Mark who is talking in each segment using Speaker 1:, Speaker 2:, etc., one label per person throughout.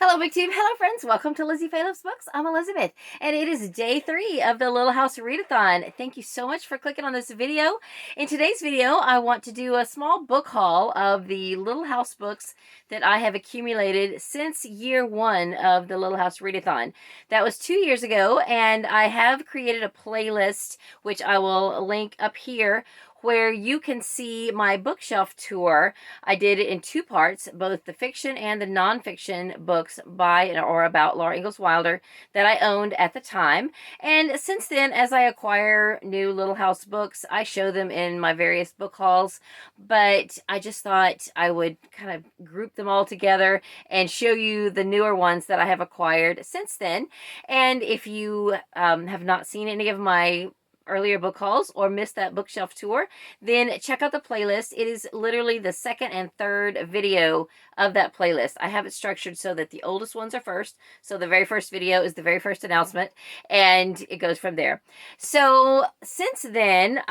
Speaker 1: Hello, BookTube. Hello, friends. Welcome to Lizziefaye Loves Books. I'm Elizabeth, and it is day 3 of the Little House Readathon. Thank you so much for clicking on this video. In today's video, I want to do a small book haul of the Little House books that I have accumulated since year 1 of the Little House Readathon. That was 2 years ago, and I have created a playlist, which I will link up here, where you can see my bookshelf tour. I did it in 2 parts, both the fiction and the nonfiction books by or about Laura Ingalls Wilder that I owned at the time. And since then, as I acquire new Little House books, I show them in my various book hauls. But I just thought I would kind of group them all together and show you the newer ones that I have acquired since then. And if you have not seen any of my earlier book hauls or missed that bookshelf tour, then check out the playlist. It is literally the second and third video of that playlist. I have it structured so that the oldest ones are first. So the very first video is the very first announcement, and it goes from there. So since then,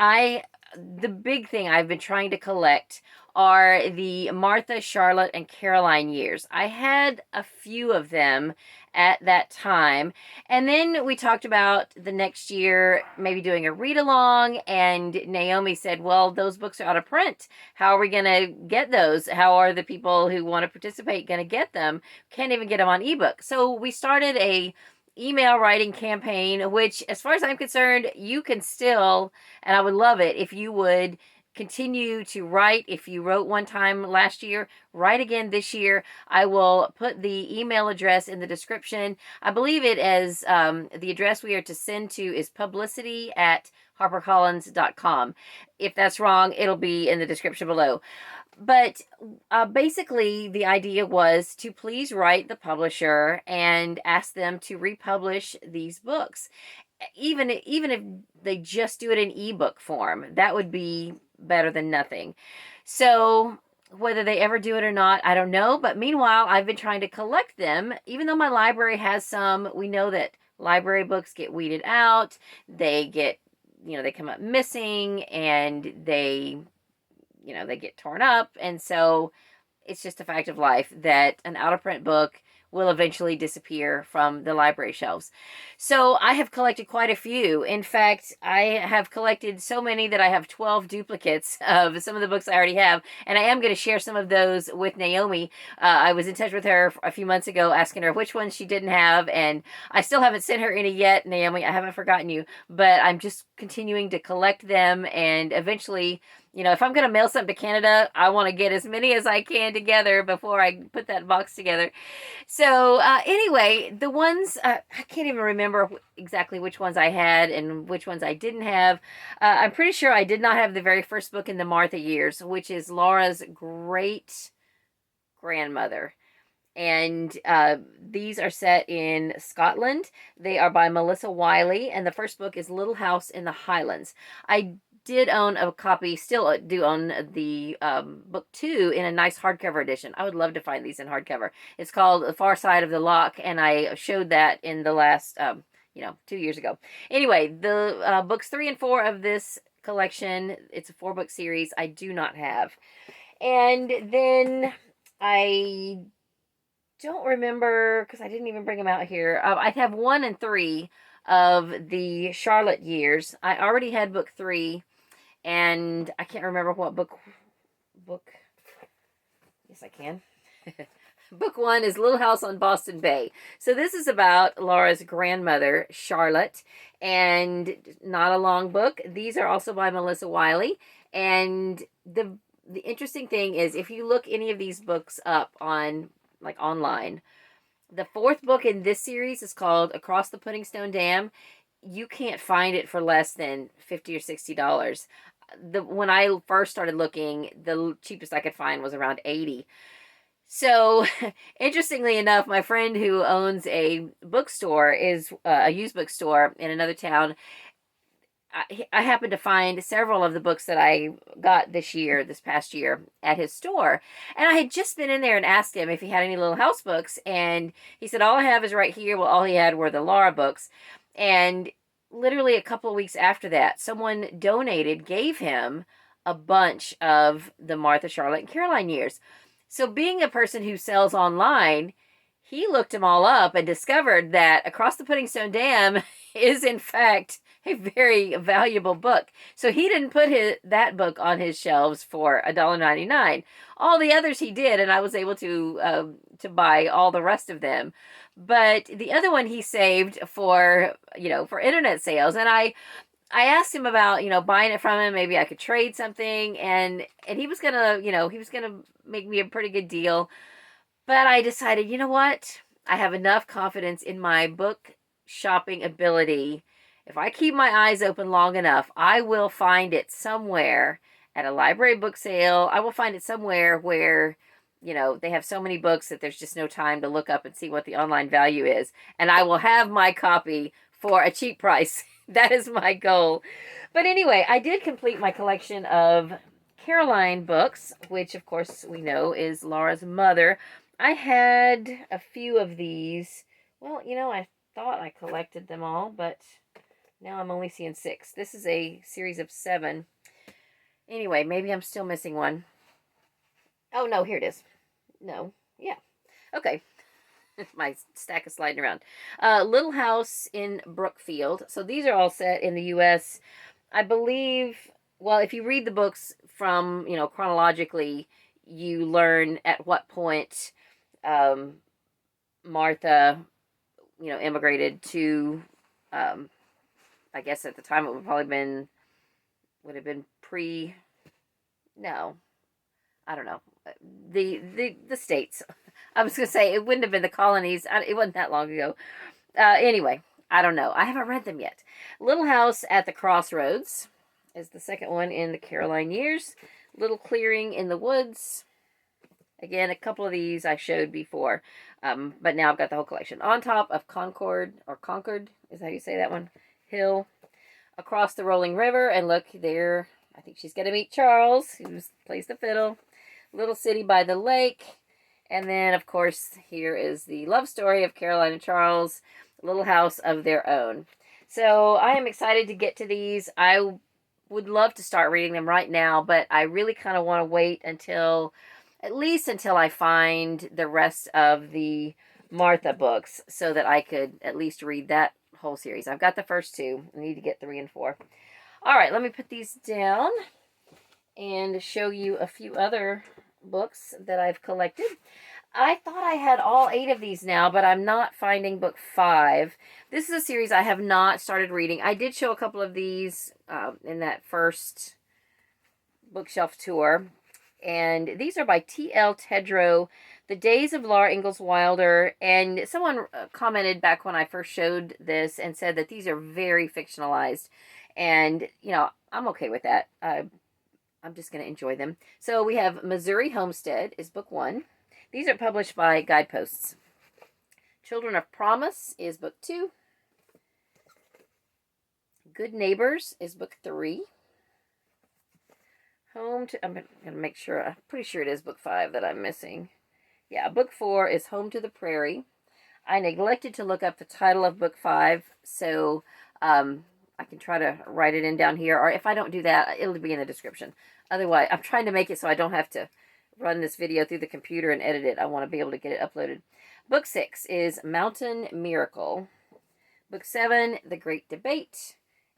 Speaker 1: the big thing I've been trying to collect are the Martha, Charlotte, and Caroline years. I had a few of them at that time, and then we talked about the next year maybe doing a read-along, and Naomi said, well, those books are out of print. How are we going to get those? How are the people who want to participate going to get them? Can't even get them on ebook. So we started a email writing campaign, which, as far as I'm concerned, you can still, and I would love it if you would continue to write. If you wrote one time last year, write again this year. I will put the email address in the description. I believe it as the address we are to send to is publicity@harpercollins.com. If that's wrong, it'll be in the description below. But basically, the idea was to please write the publisher and ask them to republish these books. Even if they just do it in ebook form, that would be better than nothing. So whether they ever do it or not, I don't know. But meanwhile, I've been trying to collect them. Even though my library has some, we know that library books get weeded out. They get, they come up missing, and they get torn up. And so it's just a fact of life that an out-of-print book will eventually disappear from the library shelves. So I have collected quite a few. In fact, I have collected so many that I have 12 duplicates of some of the books I already have, and I am going to share some of those with Naomi. I was in touch with her a few months ago asking her which ones she didn't have, and I still haven't sent her any yet. Naomi, I haven't forgotten you, but I'm just continuing to collect them, and eventually, if I'm going to mail something to Canada, I want to get as many as I can together before I put that box together. So anyway, the ones, I can't even remember exactly which ones I had and which ones I didn't have. I'm pretty sure I did not have the very first book in the Martha years, which is Laura's great grandmother. And these are set in Scotland. They are by Melissa Wiley, and the first book is Little House in the Highlands. I did own a copy, still do own the book 2 in a nice hardcover edition. I would love to find these in hardcover. It's called The Far Side of the Loch, and I showed that in the last, 2 years ago. Anyway, the books 3 and 4 of this collection, it's a 4-book series, I do not have. And then I don't remember, because I didn't even bring them out here. I have 1 and 3 of the Charlotte years. I already had book 3, and I can't remember what book. Yes, I can. Book 1 is Little House on Boston Bay. So this is about Laura's grandmother, Charlotte, and not a long book. These are also by Melissa Wiley, and the interesting thing is, if you look any of these books up on online, the 4th book in this series is called Across the Pudding Stone Dam. You can't find it for less than $50 or $60. When I first started looking, the cheapest I could find was around $80. So, interestingly enough, my friend who owns a bookstore, is a used bookstore in another town. I happened to find several of the books that I got this past year, at his store. And I had just been in there and asked him if he had any Little House books. And he said, all I have is right here. Well, all he had were the Laura books. And literally a couple of weeks after that, someone gave him a bunch of the Martha, Charlotte, and Caroline years. So being a person who sells online, he looked them all up and discovered that Across the Pudding Stone Dam is, in fact, a very valuable book. So he didn't put that book on his shelves for $1.99. All the others he did, and I was able to buy all the rest of them. But the other one he saved for, for internet sales. And I asked him about, buying it from him. Maybe I could trade something. And he was going to, he was going to make me a pretty good deal. But I decided, you know what? I have enough confidence in my book shopping ability. If I keep my eyes open long enough, I will find it somewhere at a library book sale. I will find it somewhere where, they have so many books that there's just no time to look up and see what the online value is. And I will have my copy for a cheap price. That is my goal. But anyway, I did complete my collection of Caroline books, which of course we know is Laura's mother. I had a few of these. Well, I thought I collected them all, but now I'm only seeing 6. This is a series of 7. Anyway, maybe I'm still missing one. Oh, no, here it is. No. Yeah. Okay. My stack is sliding around. Little House in Brookfield. So these are all set in the U.S. I believe, well, if you read the books from, chronologically, you learn at what point Martha, immigrated to, I guess at the time it would have been no, I don't know. The States. I was going to say it wouldn't have been the colonies. It wasn't that long ago. Anyway, I don't know. I haven't read them yet. Little House at the Crossroads is the second one in the Caroline years. Little Clearing in the Woods. Again, a couple of these I showed before, but now I've got the whole collection. On Top of Concord is how you say that one, Hill. Across the Rolling River, and look there, I think she's going to meet Charles, who plays the fiddle. Little City by the Lake. And then, of course, here is the love story of Caroline and Charles, Little House of Their Own. So I am excited to get to these. I would love to start reading them right now, but I really kind of want to wait at least until I find the rest of the Martha books so that I could at least read that whole series. I've got the first 2. I need to get 3 and 4. All right, let me put these down and show you a few other books that I've collected. I thought I had all 8 of these now, but I'm not finding book 5. This is a series I have not started reading. I did show a couple of these in that first bookshelf tour. And these are by T.L. Tedrow, The Days of Laura Ingalls Wilder. And someone commented back when I first showed this and said that these are very fictionalized. And, I'm okay with that. I'm just going to enjoy them. So we have Missouri Homestead is book 1. These are published by Guideposts. Children of Promise is book 2. Good Neighbors is book 3. I'm going to make sure, I'm pretty sure it is book 5 that I'm missing. Yeah, book 4 is Home to the Prairie. I neglected to look up the title of book 5, so I can try to write it in down here, or if I don't do that, it'll be in the description. Otherwise, I'm trying to make it so I don't have to run this video through the computer and edit it. I want to be able to get it uploaded. Book 6 is Mountain Miracle. Book 7, The Great Debate.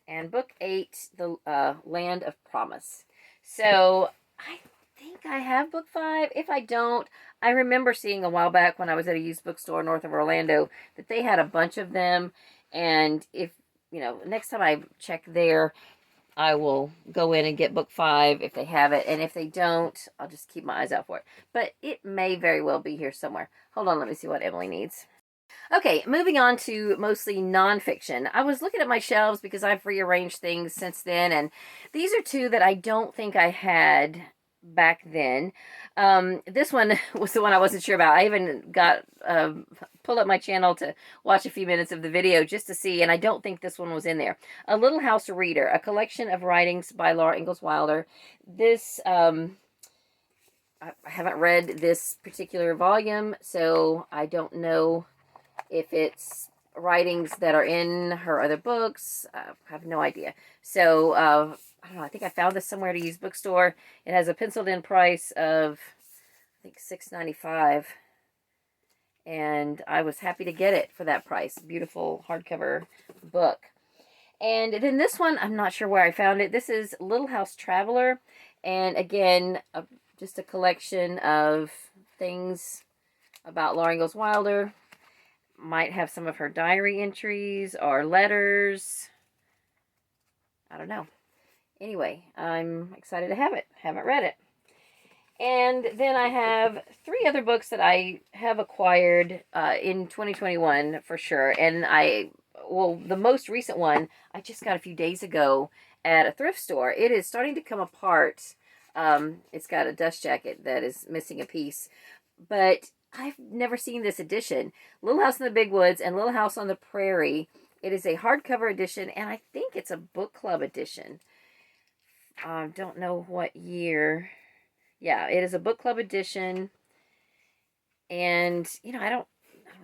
Speaker 1: And book 8, The Land of Promise. So, I think I have book 5. If I don't, I remember seeing a while back when I was at a used bookstore north of Orlando that they had a bunch of them. And if, next time I check there, I will go in and get book 5 if they have it. And if they don't, I'll just keep my eyes out for it. But it may very well be here somewhere. Hold on, let me see what Emily needs. Okay, moving on to mostly nonfiction. I was looking at my shelves because I've rearranged things since then, and these are 2 that I don't think I had back then. This one was the one I wasn't sure about. I even got pulled up my channel to watch a few minutes of the video just to see, and I don't think this one was in there. A Little House Reader, a collection of writings by Laura Ingalls Wilder. This, I haven't read this particular volume, so I don't know if it's writings that are in her other books. I have no idea. So, I don't know. I think I found this somewhere at a used bookstore. It has a penciled in price of, I think, $6.95. and I was happy to get it for that price. Beautiful hardcover book. And then this one, I'm not sure where I found it. This is Little House Traveler. And again, just a collection of things about Laura Ingalls Wilder. Might have some of her diary entries or letters. I don't know. Anyway, I'm excited to have it. Haven't read it. And then I have 3 other books that I have acquired in 2021 for sure. And the most recent one I just got a few days ago at a thrift store. It is starting to come apart. It's got a dust jacket that is missing a piece. But I've never seen this edition. Little House in the Big Woods and Little House on the Prairie. It is a hardcover edition, and I think it's a book club edition. Don't know what year. Yeah, it is a book club edition. And, I don't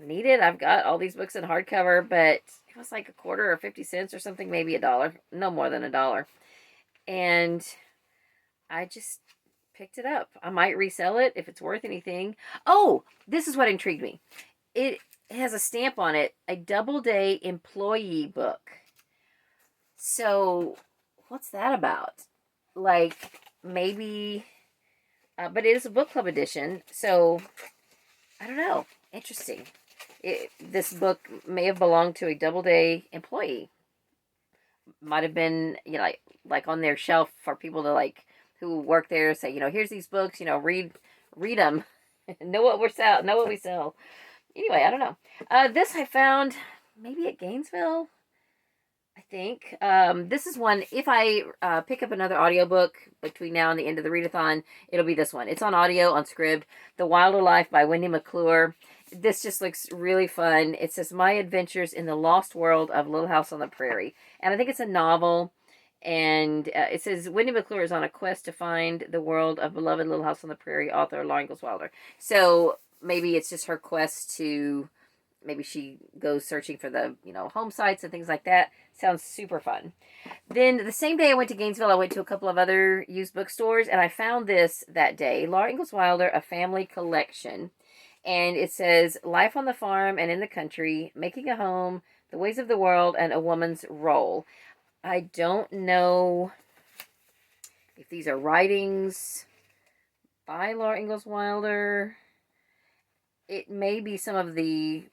Speaker 1: need it. I've got all these books in hardcover, but it was like a quarter or 50 cents or something, maybe $1. No more than $1. And I just picked it up. I might resell it if it's worth anything. Oh, this is what intrigued me. It has a stamp on it, a Doubleday employee book. So, what's that about? Like, maybe, but it is a book club edition, so, I don't know. Interesting. This book may have belonged to a Doubleday employee. Might have been, like on their shelf for people to, who work there, say, here's these books, read them. know what we sell. Anyway, I don't know. This I found maybe at Gainesville, I think. This is one, if I pick up another audiobook between now and the end of the readathon, it'll be this one. It's on audio on Scribd, The Wilder Life by Wendy McClure. This just looks really fun. It says, My Adventures in the Lost World of Little House on the Prairie. And I think it's a novel. And it says, Wendy McClure is on a quest to find the world of beloved Little House on the Prairie author Laura Ingalls Wilder. So maybe it's just her quest to, maybe she goes searching for the, home sites and things like that. Sounds super fun. Then the same day I went to Gainesville, I went to a couple of other used bookstores, and I found this that day, Laura Ingalls Wilder, A Family Collection. And it says, Life on the Farm and in the Country, Making a Home, The Ways of the World, and A Woman's Role. I don't know if these are writings by Laura Ingalls Wilder. It may be some of the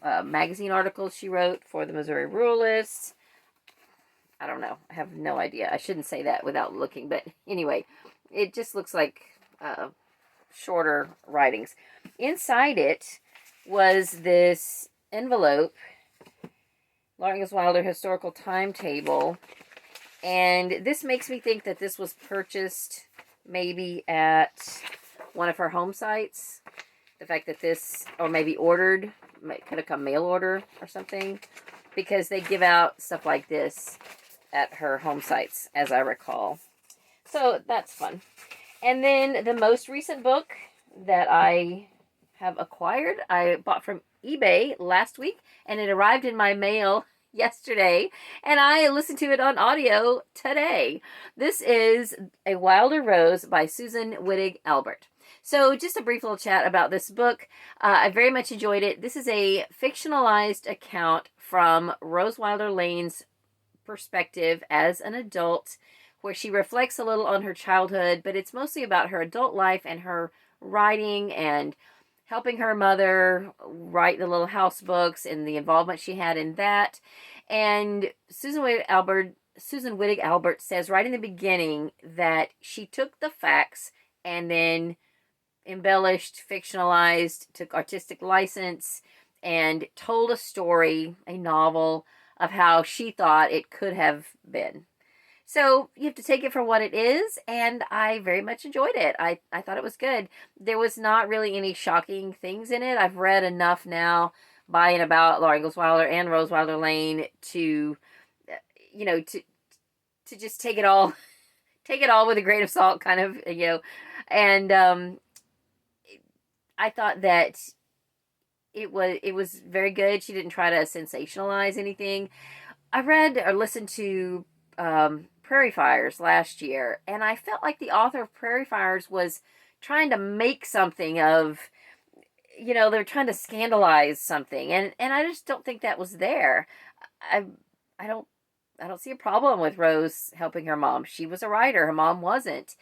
Speaker 1: magazine articles she wrote for the Missouri Ruralists. I don't know. I have no idea. I shouldn't say that without looking. But anyway, it just looks like shorter writings. Inside it was this envelope, Laura Ingalls Wilder Historical Timetable. And this makes me think that this was purchased maybe at one of her home sites. The fact that this, or maybe ordered, could have come mail order or something. Because they give out stuff like this at her home sites, as I recall. So that's fun. And then the most recent book that I have acquired, I bought from eBay last week, and it arrived in my mail yesterday, and I listened to it on audio today. This is A Wilder Rose by Susan Wittig Albert. So just a brief little chat about this book. I very much enjoyed it. This is a fictionalized account from Rose Wilder Lane's perspective as an adult, where she reflects a little on her childhood, but it's mostly about her adult life and her writing and helping her mother write the Little House books and the involvement she had in that. And Susan Wittig Albert says right in the beginning that she took the facts and then embellished, fictionalized, took artistic license, and told a story, a novel, of how she thought it could have been. So you have to take it for what it is, and I very much enjoyed it. I thought it was good. There was not really any shocking things in it. I've read enough now by and about Laura Ingalls Wilder and Rose Wilder Lane to, to just take it all with a grain of salt, kind of, and I thought that it was very good. She didn't try to sensationalize anything. I read or listened to Prairie Fires last year, and I felt like the author of Prairie Fires was trying to make something of you know, they're trying to scandalize something, and I just don't think that was there. I I don't I don't see a problem with Rose helping her mom. She was a writer, her mom wasn't.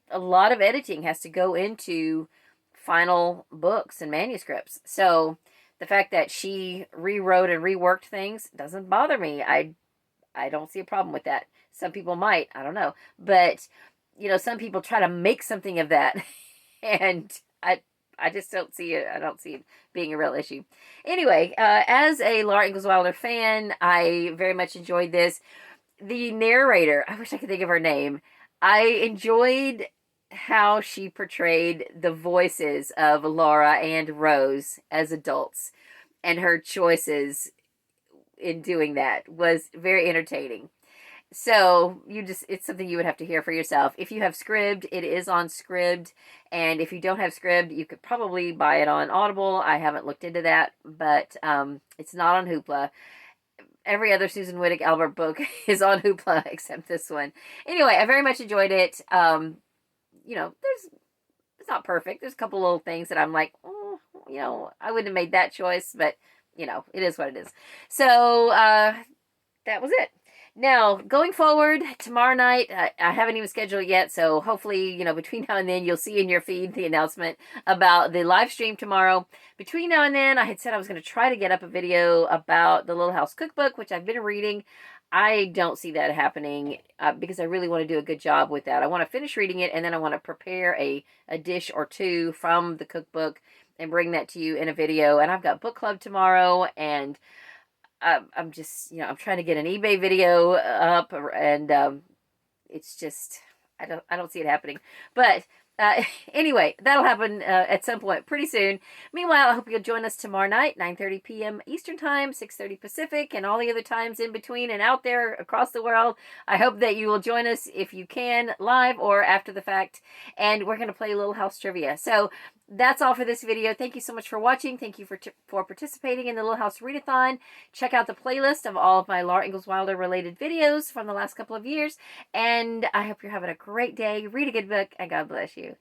Speaker 1: A lot of editing has to go into final books and manuscripts. So the fact that she rewrote and reworked things doesn't bother me. I don't see a problem with that. Some people might, I don't know. But you know, some people try to make something of that and I just don't see it. I don't see it being a real issue. Anyway, as a Laura Ingalls Wilder fan, I very much enjoyed this. The narrator, I wish I could think of her name. I enjoyed how she portrayed the voices of Laura and Rose as adults, and her choices in doing that was very entertaining. So it's something you would have to hear for yourself. If you have Scribd, it is on Scribd. And if you don't have Scribd, you could probably buy it on Audible. I haven't looked into that, but it's not on Hoopla. Every other Susan Wittig Albert book is on Hoopla except this one. Anyway, I very much enjoyed it. You know, it's not perfect. There's a couple little things that I'm like, oh, you know, I wouldn't have made that choice, but you know, it is what it is. So that was it. Now, going forward, tomorrow night, I haven't even scheduled it yet, so hopefully, you know, between now and then, you'll see in your feed the announcement about the live stream tomorrow. Between now and then, I had said I was going to try to get up a video about the Little House Cookbook, which I've been reading. I don't see that happening because I really want to do a good job with that. I want to finish reading it, and then I want to prepare a dish or two from the cookbook and bring that to you in a video. And I've got book club tomorrow, and I'm just, you know, I'm trying to get an eBay video up, and it's just, I don't see it happening. But anyway, that'll happen at some point pretty soon. Meanwhile, I hope you'll join us tomorrow night, 9:30 p.m. Eastern Time, 6:30 Pacific, and all the other times in between and out there across the world. I hope that you will join us if you can, live or after the fact. And we're going to play Little House Trivia. So that's all for this video. Thank you so much for watching. Thank you for participating in the Little House Readathon. Check out the playlist of all of my Laura Ingalls Wilder related videos from the last couple of years. And I hope you're having a great day. Read a good book, and God bless you.